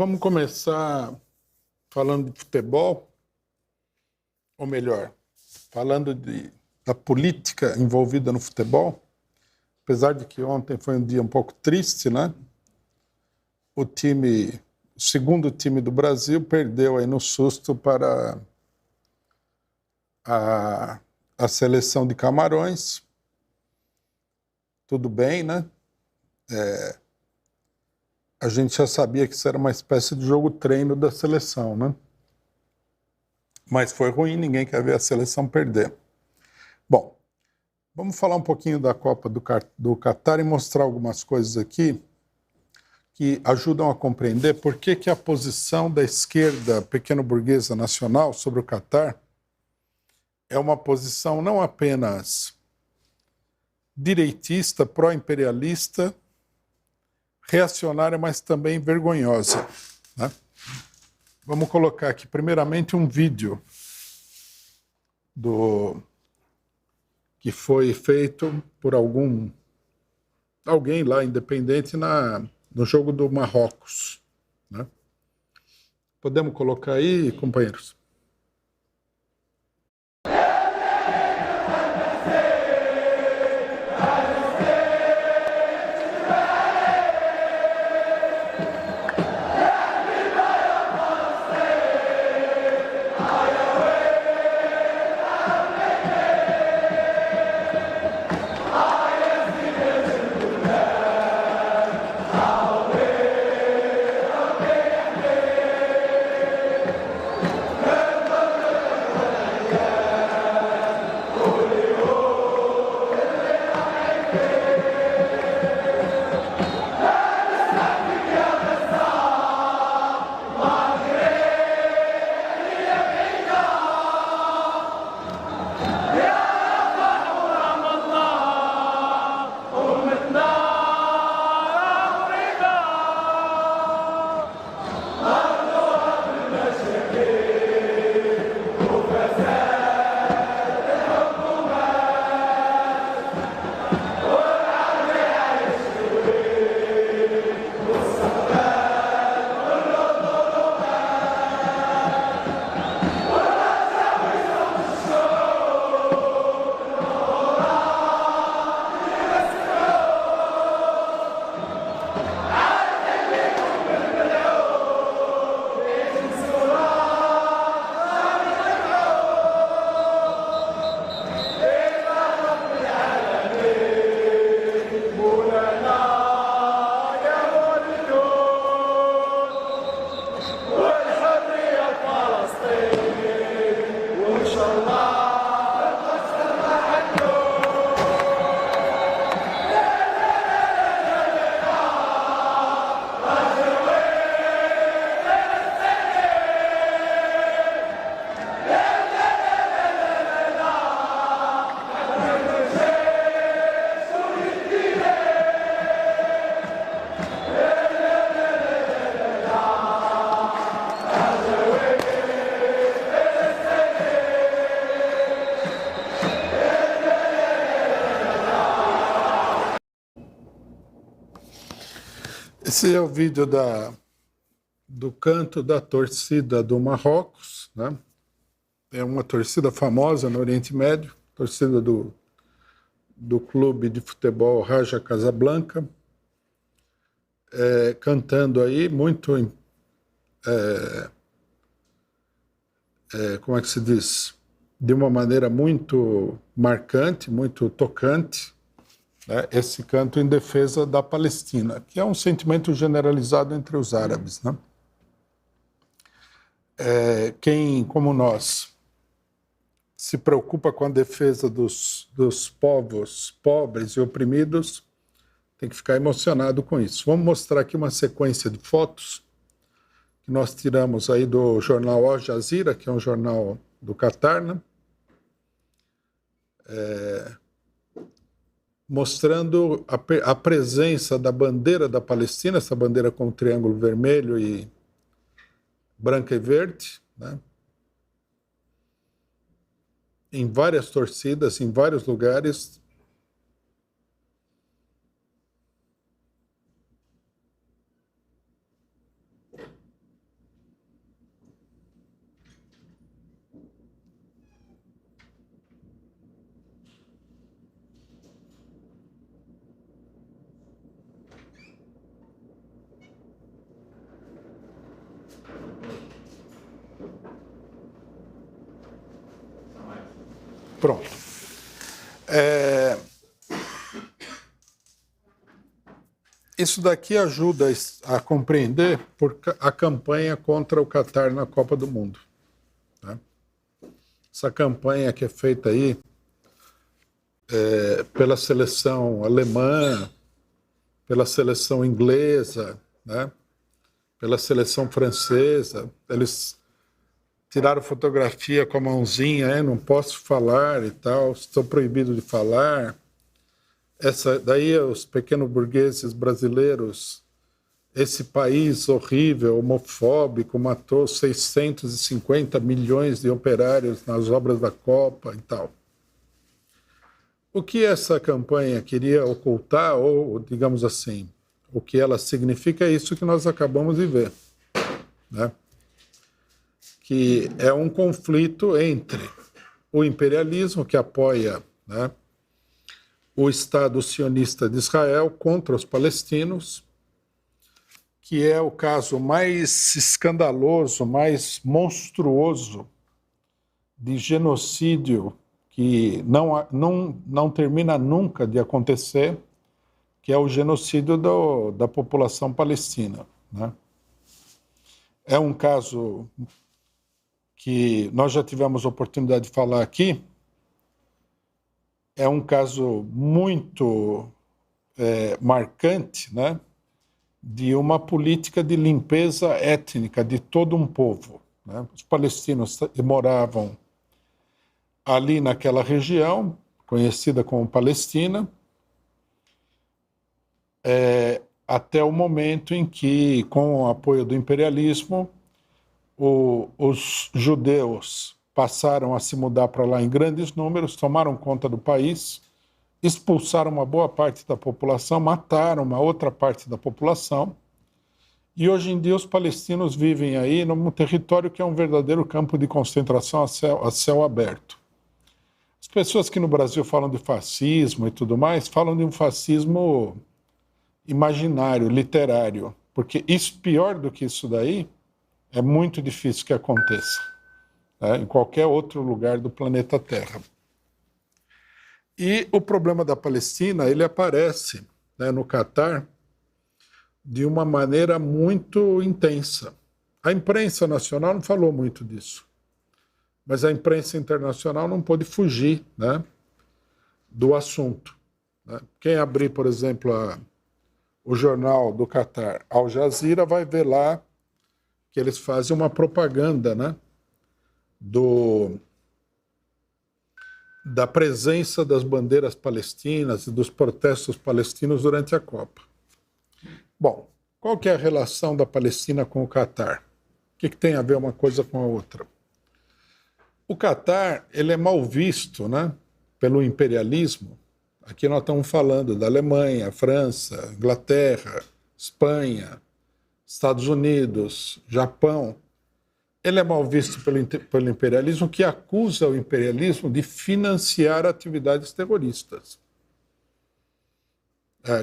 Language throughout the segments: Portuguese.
Vamos começar falando de futebol, ou melhor, falando da política envolvida no futebol. Apesar de que ontem foi um dia um pouco triste, né? O segundo time do Brasil perdeu aí no susto para a seleção de Camarões. Tudo bem, né? A gente já sabia que isso era uma espécie de jogo-treino da seleção, né? Mas foi ruim, ninguém quer ver a seleção perder. Bom, vamos falar um pouquinho da Copa do Catar e mostrar algumas coisas aqui que ajudam a compreender por que a posição da esquerda pequeno-burguesa nacional sobre o Catar é uma posição não apenas direitista, pró-imperialista, reacionária, mas também vergonhosa, né? Vamos colocar aqui, primeiramente, um vídeo que foi feito por alguém lá, independente, no jogo do Marrocos, né? Podemos colocar aí, companheiros? Esse é o vídeo do canto da torcida do Marrocos, né? É uma torcida famosa no Oriente Médio, torcida do clube de futebol Raja Casablanca, cantando aí muito, como é que se diz? De uma maneira muito marcante, muito tocante, né? Esse canto em defesa da Palestina, que é um sentimento generalizado entre os árabes, né? Quem, como nós, se preocupa com a defesa dos povos pobres e oprimidos, tem que ficar emocionado com isso. Vamos mostrar aqui uma sequência de fotos que nós tiramos aí do jornal Al Jazeera, que é um jornal do Catar, né? Mostrando a presença da bandeira da Palestina, essa bandeira com um triângulo vermelho e branca e verde, né? Em várias torcidas, em vários lugares. Pronto. Isso daqui ajuda a compreender a campanha contra o Catar na Copa do Mundo. Né? Essa campanha que é feita aí pela seleção alemã, pela seleção inglesa, né? Pela seleção francesa, eles tiraram fotografia com a mãozinha, não posso falar e tal, estou proibido de falar. Daí os pequenos burgueses brasileiros, esse país horrível, homofóbico, matou 650 milhões de operários nas obras da Copa e tal. O que essa campanha queria ocultar, ou, digamos assim, o que ela significa é isso que nós acabamos de ver, né? Que é um conflito entre o imperialismo, que apoia, né, o Estado sionista de Israel contra os palestinos, que é o caso mais escandaloso, mais monstruoso de genocídio que não termina nunca de acontecer, que é o genocídio da população palestina, né? É um caso que nós já tivemos oportunidade de falar aqui, é um caso muito marcante, né, de uma política de limpeza étnica de todo um povo, né? Os palestinos moravam ali naquela região, conhecida como Palestina, até o momento em que, com o apoio do imperialismo, os judeus passaram a se mudar para lá em grandes números, tomaram conta do país, expulsaram uma boa parte da população, mataram uma outra parte da população, e hoje em dia os palestinos vivem aí num território que é um verdadeiro campo de concentração a céu aberto. As pessoas que no Brasil falam de fascismo e tudo mais, falam de um fascismo imaginário, literário, porque isso, pior do que isso daí, é muito difícil que aconteça, né, em qualquer outro lugar do planeta Terra. E o problema da Palestina, ele aparece, né, no Catar de uma maneira muito intensa. A imprensa nacional não falou muito disso, mas a imprensa internacional não pôde fugir, né, do assunto. Né? Quem abrir, por exemplo, o jornal do Catar, Al Jazeera, vai ver lá que eles fazem uma propaganda, né, da presença das bandeiras palestinas e dos protestos palestinos durante a Copa. Bom, qual que é a relação da Palestina com o Catar? O que tem a ver uma coisa com a outra? O Catar, ele é mal visto, né, pelo imperialismo. Aqui nós estamos falando da Alemanha, França, Inglaterra, Espanha, Estados Unidos, Japão. Ele é mal visto pelo imperialismo, que acusa o imperialismo de financiar atividades terroristas.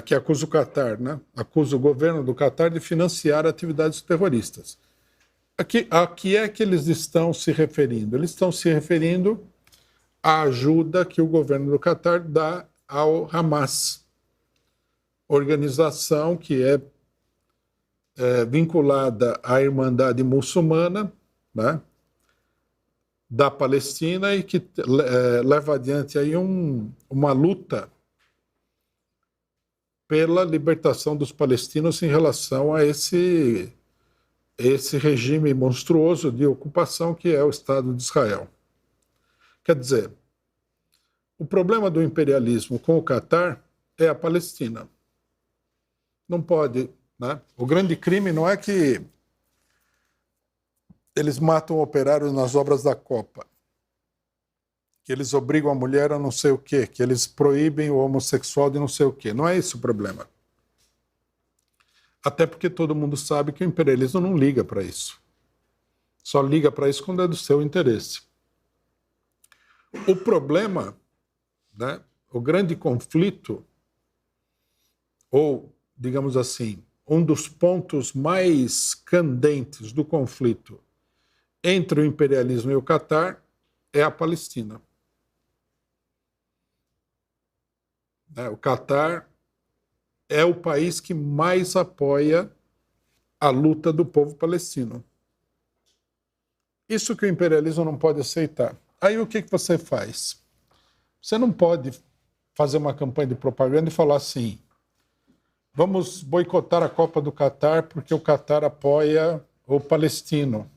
Que acusa o Catar, né? Acusa o governo do Catar de financiar atividades terroristas. A que é que eles estão se referindo? Eles estão se referindo à ajuda que o governo do Catar dá ao Hamas, organização que é vinculada à Irmandade Muçulmana, né, da Palestina, e que leva adiante aí uma luta pela libertação dos palestinos em relação a esse regime monstruoso de ocupação que é o Estado de Israel. Quer dizer, o problema do imperialismo com o Catar é a Palestina. Não pode, né? O grande crime não é que eles matam operários nas obras da Copa, que eles obrigam a mulher a não sei o quê, que eles proíbem o homossexual de não sei o quê. Não é esse o problema. Até porque todo mundo sabe que o imperialismo não liga para isso. Só liga para isso quando é do seu interesse. O problema, né, o grande conflito, ou, digamos assim, um dos pontos mais candentes do conflito entre o imperialismo e o Catar é a Palestina. né? O Catar é o país que mais apoia a luta do povo palestino. Isso que o imperialismo não pode aceitar. Aí o que você faz? Você não pode fazer uma campanha de propaganda e falar assim: vamos boicotar a Copa do Catar porque o Catar apoia o palestino.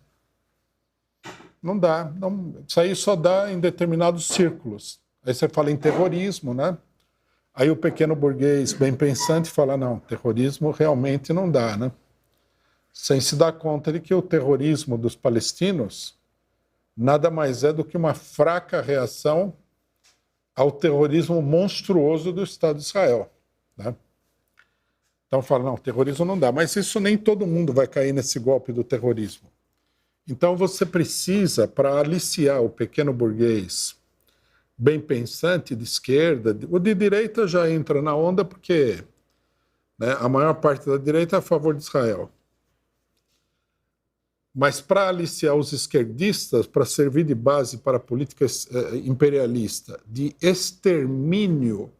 Não dá. Não, isso aí só dá em determinados círculos. Aí você fala em terrorismo, né? Aí o pequeno burguês bem pensante fala: não, terrorismo realmente não dá, né? Sem se dar conta de que o terrorismo dos palestinos nada mais é do que uma fraca reação ao terrorismo monstruoso do Estado de Israel, né? Então fala: não, terrorismo não dá. Mas isso nem todo mundo vai cair nesse golpe do terrorismo. Então você precisa, para aliciar o pequeno burguês bem pensante de esquerda, o de direita já entra na onda porque, né, a maior parte da direita é a favor de Israel. Mas para aliciar os esquerdistas, para servir de base para a política imperialista de extermínio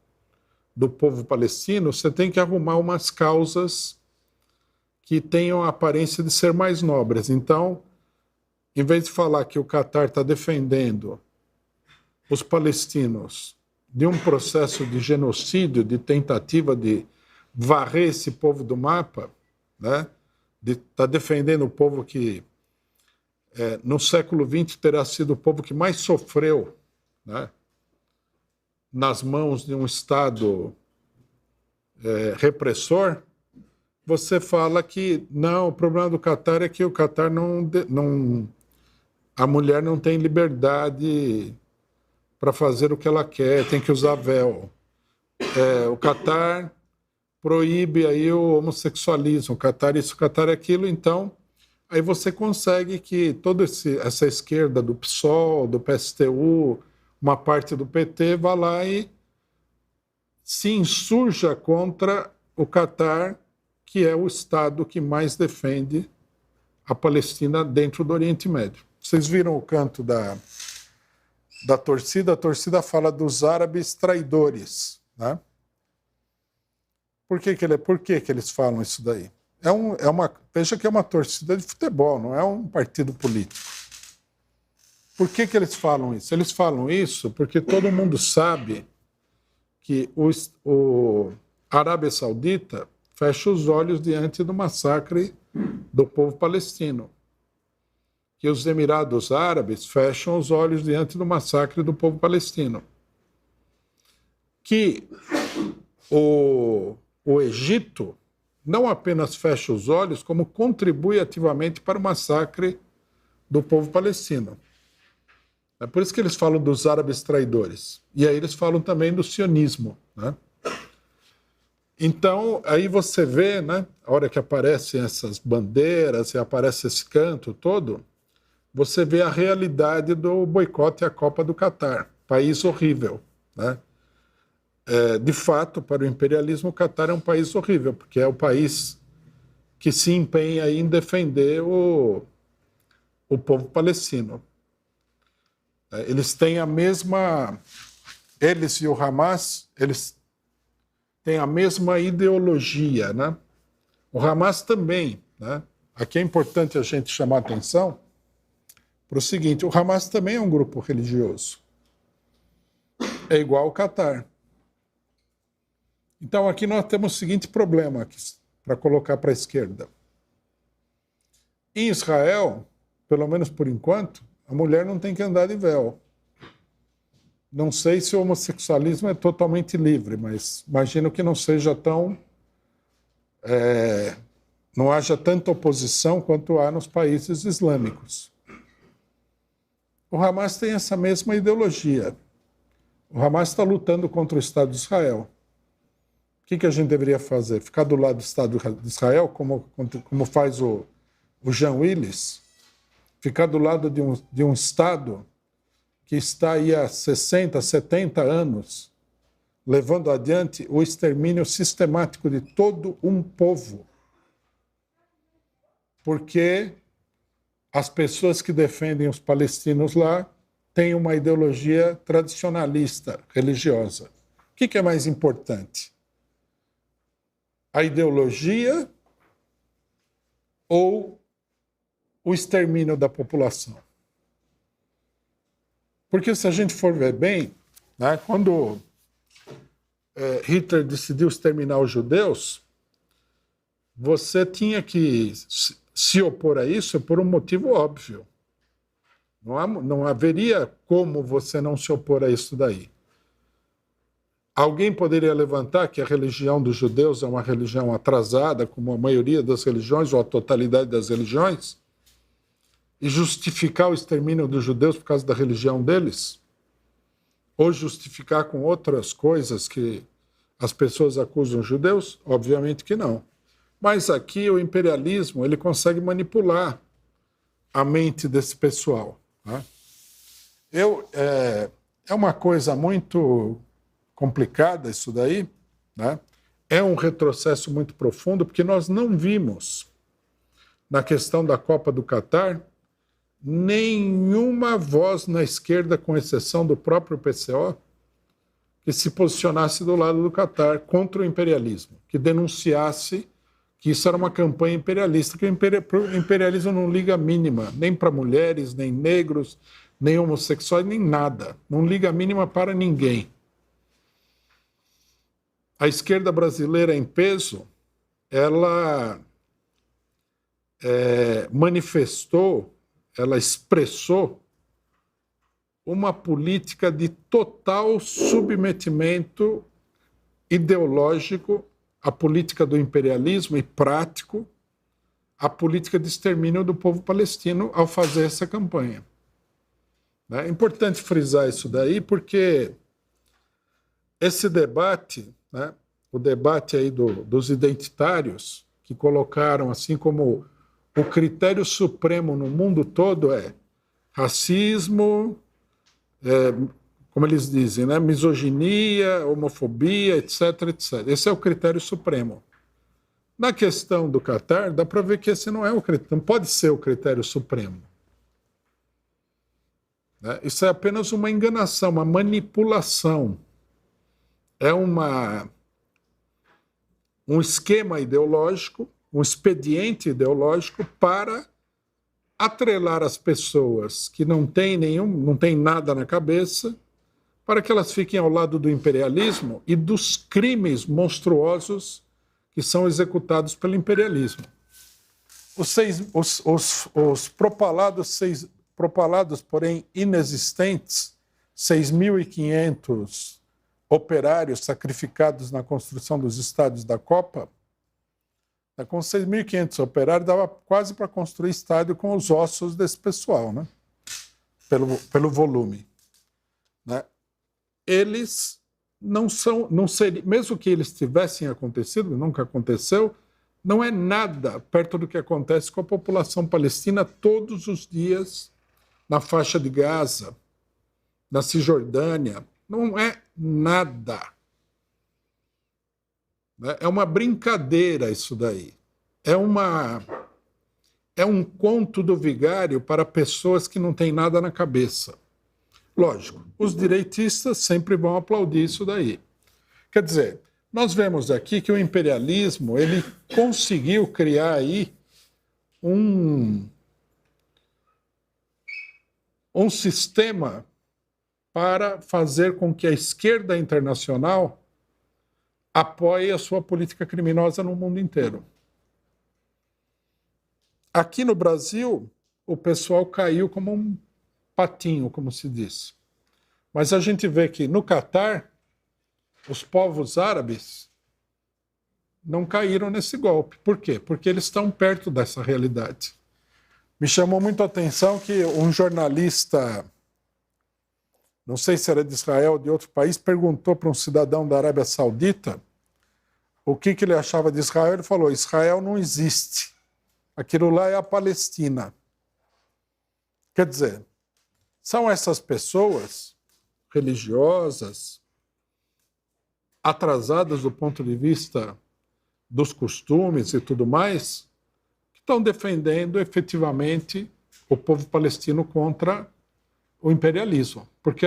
do povo palestino, você tem que arrumar umas causas que tenham a aparência de ser mais nobres. Então, em vez de falar que o Catar está defendendo os palestinos de um processo de genocídio, de tentativa de varrer esse povo do mapa, né? Está defendendo o povo que, no século XX, terá sido o povo que mais sofreu, né, nas mãos de um Estado repressor. Você fala que não, o problema do Catar é que o Catar a mulher não tem liberdade para fazer o que ela quer, tem que usar véu. O Catar proíbe aí o homossexualismo, o Catar isso, o Catar aquilo. Então, aí você consegue que toda essa esquerda do PSOL, do PSTU, uma parte do PT, vá lá e se insurja contra o Catar, que é o Estado que mais defende a Palestina dentro do Oriente Médio. Vocês viram o canto da torcida? A torcida fala dos árabes traidores, né? Por que eles falam isso daí? Veja que é uma torcida de futebol, não é um partido político. Por que eles falam isso? Eles falam isso porque todo mundo sabe que a Arábia Saudita fecha os olhos diante do massacre do povo palestino. Que os Emirados Árabes fecham os olhos diante do massacre do povo palestino. Que o Egito não apenas fecha os olhos, como contribui ativamente para o massacre do povo palestino. É por isso que eles falam dos árabes traidores. E aí eles falam também do sionismo, né? Então, aí você vê, né, a hora que aparecem essas bandeiras e aparece esse canto todo, você vê a realidade do boicote à Copa do Catar. País horrível, né? De fato, para o imperialismo, o Catar é um país horrível, porque é o país que se empenha em defender o povo palestino. Eles têm a mesma... Eles e o Hamas, eles têm a mesma ideologia, né? O Hamas também, né? Aqui é importante a gente chamar a atenção para o seguinte: o Hamas também é um grupo religioso. É igual ao Catar. Então, aqui nós temos o seguinte problema para colocar para a esquerda. Em Israel, pelo menos por enquanto, a mulher não tem que andar de véu. Não sei se o homossexualismo é totalmente livre, mas imagino que não seja tão... não haja tanta oposição quanto há nos países islâmicos. O Hamas tem essa mesma ideologia. O Hamas está lutando contra o Estado de Israel. O que a gente deveria fazer? Ficar do lado do Estado de Israel, como faz o Jean Willis? Ficar do lado de um Estado que está aí há 60, 70 anos, levando adiante o extermínio sistemático de todo um povo. Porque as pessoas que defendem os palestinos lá têm uma ideologia tradicionalista, religiosa. O que é mais importante? A ideologia ou o extermínio da população? Porque se a gente for ver bem, né, quando Hitler decidiu exterminar os judeus, você tinha que se opor a isso por um motivo óbvio. Não haveria como você não se opor a isso daí. Alguém poderia levantar que a religião dos judeus é uma religião atrasada, como a maioria das religiões, ou a totalidade das religiões, e justificar o extermínio dos judeus por causa da religião deles? Ou justificar com outras coisas que as pessoas acusam os judeus? Obviamente que não. Mas aqui o imperialismo ele consegue manipular a mente desse pessoal. Né? É uma coisa muito complicada isso daí, né? É um retrocesso muito profundo, porque nós não vimos, na questão da Copa do Catar, nenhuma voz na esquerda, com exceção do próprio PCO, que se posicionasse do lado do Catar contra o imperialismo, que denunciasse que isso era uma campanha imperialista, que o imperialismo não liga a mínima, nem para mulheres, nem negros, nem homossexuais, nem nada. Não liga a mínima para ninguém. A esquerda brasileira em peso, ela manifestou, ela expressou uma política de total submetimento ideológico à política do imperialismo e prático à política de extermínio do povo palestino ao fazer essa campanha. É importante frisar isso daí, porque esse debate, né, o debate aí dos identitários, que colocaram assim como o critério supremo no mundo todo é racismo, como eles dizem, né, misoginia, homofobia, etc, etc. Esse é o critério supremo. Na questão do Catar, dá para ver que esse não é o critério, não pode ser o critério supremo. Isso é apenas uma enganação, uma manipulação. É um esquema ideológico, um expediente ideológico para atrelar as pessoas que não têm nada na cabeça, para que elas fiquem ao lado do imperialismo e dos crimes monstruosos que são executados pelo imperialismo. Os propalados, porém inexistentes, 6.500 operários sacrificados na construção dos estádios da Copa, com 6.500 operários dava quase para construir estádio com os ossos desse pessoal, né? Pelo volume. Né? Eles não seriam, mesmo que eles tivessem acontecido, nunca aconteceu, não é nada perto do que acontece com a população palestina todos os dias na faixa de Gaza, na Cisjordânia. Não é nada. É uma brincadeira isso daí. É um conto do vigário para pessoas que não têm nada na cabeça. Lógico, os direitistas sempre vão aplaudir isso daí. Quer dizer, nós vemos aqui que o imperialismo ele conseguiu criar aí um sistema para fazer com que a esquerda internacional apoie a sua política criminosa no mundo inteiro. Aqui no Brasil, o pessoal caiu como um patinho, como se diz. Mas a gente vê que no Catar, os povos árabes não caíram nesse golpe. Por quê? Porque eles estão perto dessa realidade. Me chamou muito a atenção que um jornalista, não sei se era de Israel ou de outro país, perguntou para um cidadão da Arábia Saudita o que ele achava de Israel. Ele falou: Israel não existe. Aquilo lá é a Palestina. Quer dizer, são essas pessoas religiosas, atrasadas do ponto de vista dos costumes e tudo mais, que estão defendendo efetivamente o povo palestino contra o imperialismo. Porque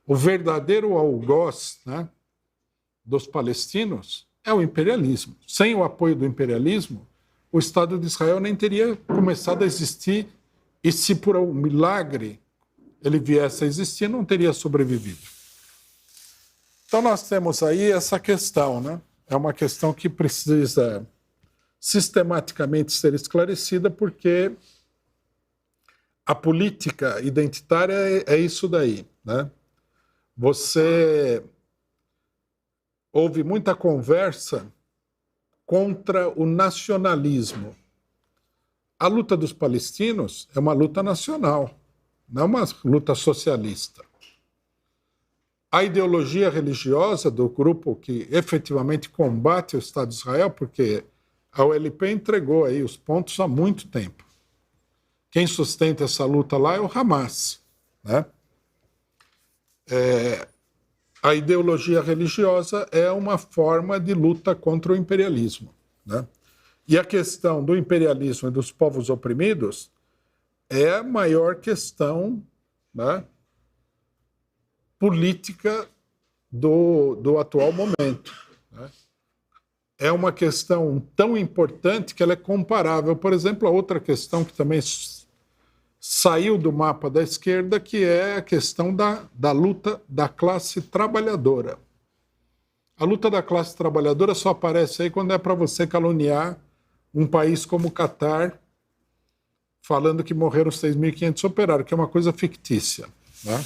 O verdadeiro algoz, né, dos palestinos é o imperialismo. Sem o apoio do imperialismo, o Estado de Israel nem teria começado a existir, e se por um milagre ele viesse a existir, não teria sobrevivido. Então nós temos aí essa questão, né? É uma questão que precisa sistematicamente ser esclarecida, porque a política identitária é isso daí, né? Houve muita conversa contra o nacionalismo. A luta dos palestinos é uma luta nacional, não é uma luta socialista. A ideologia religiosa do grupo que efetivamente combate o Estado de Israel, porque a OLP entregou aí os pontos há muito tempo. Quem sustenta essa luta lá é o Hamas, né? A ideologia religiosa é uma forma de luta contra o imperialismo, né? E a questão do imperialismo e dos povos oprimidos é a maior questão, né, política do atual momento, né? É uma questão tão importante que ela é comparável, por exemplo, a outra questão que também saiu do mapa da esquerda, que é a questão da luta da classe trabalhadora. A luta da classe trabalhadora só aparece aí quando é para você caluniar um país como o Catar, falando que morreram 6.500 operários, que é uma coisa fictícia, né?